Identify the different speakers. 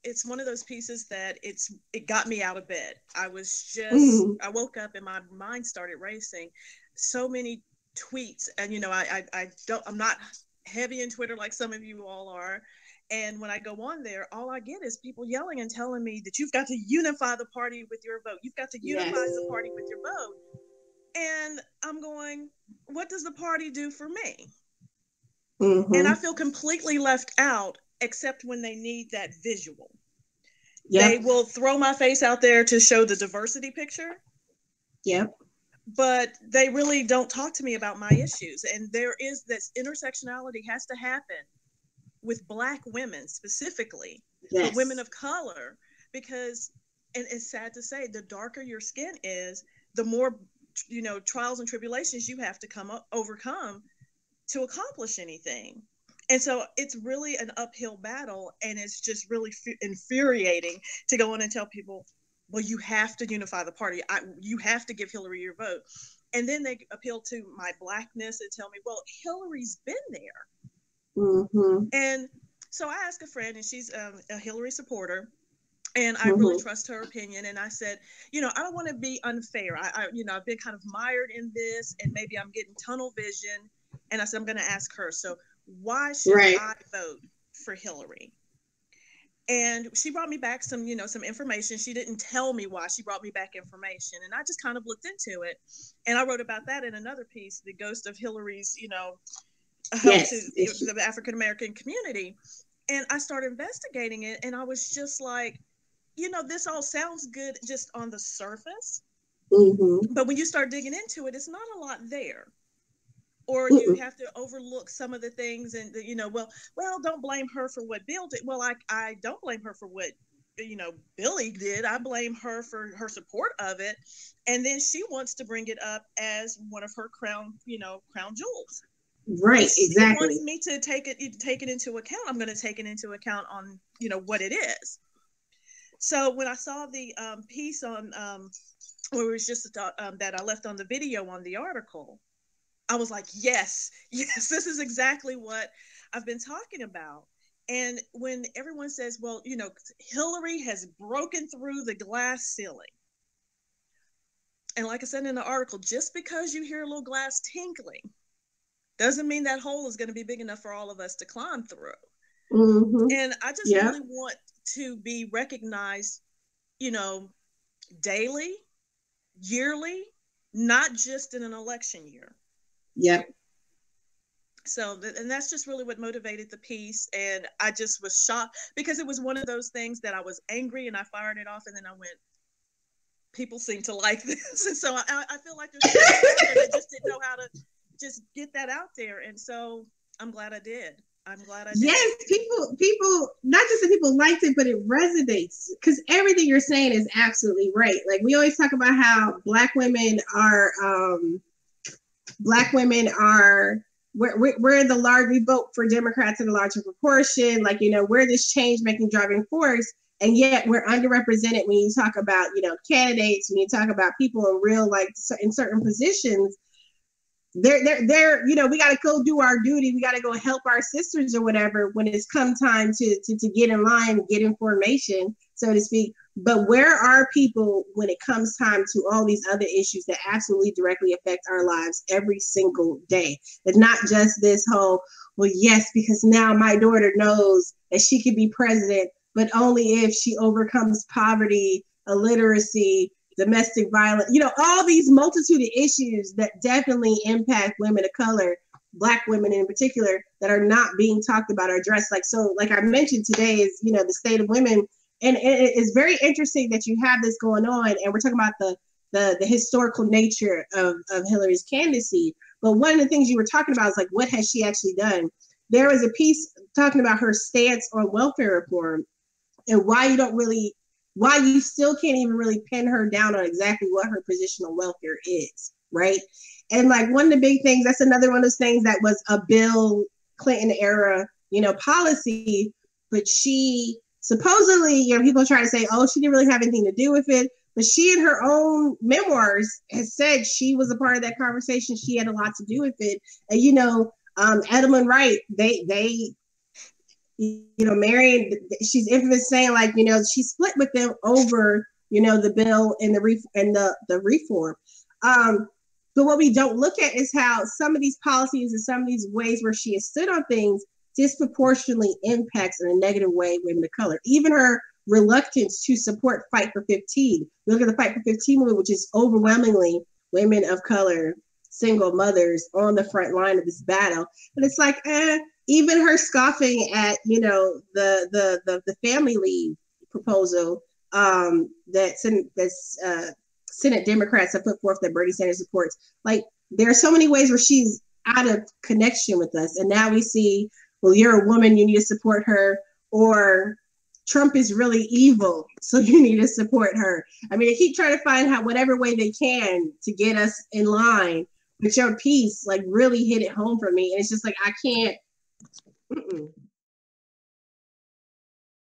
Speaker 1: it's one of those pieces that it got me out of bed. I was just, I woke up and my mind started racing. So many tweets, and I'm not heavy in Twitter like some of you all are. And when I go on there, all I get is people yelling and telling me that you've got to unify the party with your vote. You've got to unify the party with your vote. And I'm going, what does the party do for me? And I feel completely left out, except when they need that visual. They will throw my face out there to show the diversity picture. But they really don't talk to me about my issues. And there is this intersectionality has to happen with Black women specifically, but women of color, because, and it's sad to say, the darker your skin is, the more, trials and tribulations you have to overcome to accomplish anything. And so it's really an uphill battle, and it's just really infuriating to go in and tell people, well, you have to unify the party. You have to give Hillary your vote. And then they appeal to my Blackness and tell me, well, Hillary's been there. And so I asked a friend, and she's a Hillary supporter, and I really trust her opinion. And I said, I don't want to be unfair. I've been kind of mired in this, and maybe I'm getting tunnel vision. And I said, I'm going to ask her. So why should I vote for Hillary? And she brought me back some information. She didn't tell me why. She brought me back information, and I just kind of looked into it. And I wrote about that in another piece, The Ghost of Hillary's, help to the African American community. And I started investigating it, and I was just like, this all sounds good just on the surface, but when you start digging into it, it's not a lot there. Or you have to overlook some of the things, and well, don't blame her for what Bill did. Well, I don't blame her for what Billy did. I blame her for her support of it, and then she wants to bring it up as one of her crown jewels.
Speaker 2: Right, exactly.
Speaker 1: She wants me to take it into account. I'm going to take it into account on what it is. So when I saw the piece on where it was just that I left on the video on the article, I was like, yes, this is exactly what I've been talking about. And when everyone says, well, Hillary has broken through the glass ceiling. And like I said in the article, just because you hear a little glass tinkling doesn't mean that hole is going to be big enough for all of us to climb through. And I just really want to be recognized, daily, yearly, not just in an election year. So, and that's just really what motivated the piece. And I just was shocked because it was one of those things that I was angry and I fired it off, and then I went, people seem to like this. And so I feel like there's people out there that just didn't know how to just get that out there. And so I'm glad I did.
Speaker 2: Yes, people, not just that people liked it, but it resonates, because everything you're saying is absolutely right. Like, we always talk about how Black women are we're the large, we vote for Democrats in a larger proportion. Like, we're this change making driving force. And yet we're underrepresented when you talk about, candidates, when you talk about people in real, like, in certain positions. They're we got to go do our duty. We got to go help our sisters or whatever when it's come time to get in line, get information, so to speak. But where are people when it comes time to all these other issues that absolutely directly affect our lives every single day? It's not just this whole, well, yes, because now my daughter knows that she can be president, but only if she overcomes poverty, illiteracy, domestic violence, all these multitude of issues that definitely impact women of color, Black women in particular, that are not being talked about or addressed. Like I mentioned, today is, the state of women. And it is very interesting that you have this going on, and we're talking about the historical nature of Hillary's candidacy. But one of the things you were talking about is, like, what has she actually done? There was a piece talking about her stance on welfare reform and why you still can't even really pin her down on exactly what her position on welfare is, right? And like, one of the big things, that's another one of those things that was a Bill Clinton era, policy, but she supposedly, people try to say, oh, she didn't really have anything to do with it. But she, in her own memoirs, has said she was a part of that conversation. She had a lot to do with it. And, Edelman Wright, they Marion, she's infamous saying like, she split with them over, the bill and the reform. But what we don't look at is how some of these policies and some of these ways where she has stood on things disproportionately impacts in a negative way women of color. Even her reluctance to support Fight for 15. Look at the Fight for 15 movement, which is overwhelmingly women of color, single mothers on the front line of this battle. And it's like, even her scoffing at, the family leave proposal that Senate Democrats have put forth that Bernie Sanders supports. Like, there are so many ways where she's out of connection with us. And now we see, well, you're a woman, you need to support her, or Trump is really evil, so you need to support her. I mean, they keep trying to find whatever way they can to get us in line. But your piece, like, really hit it home for me. And it's just like, I can't.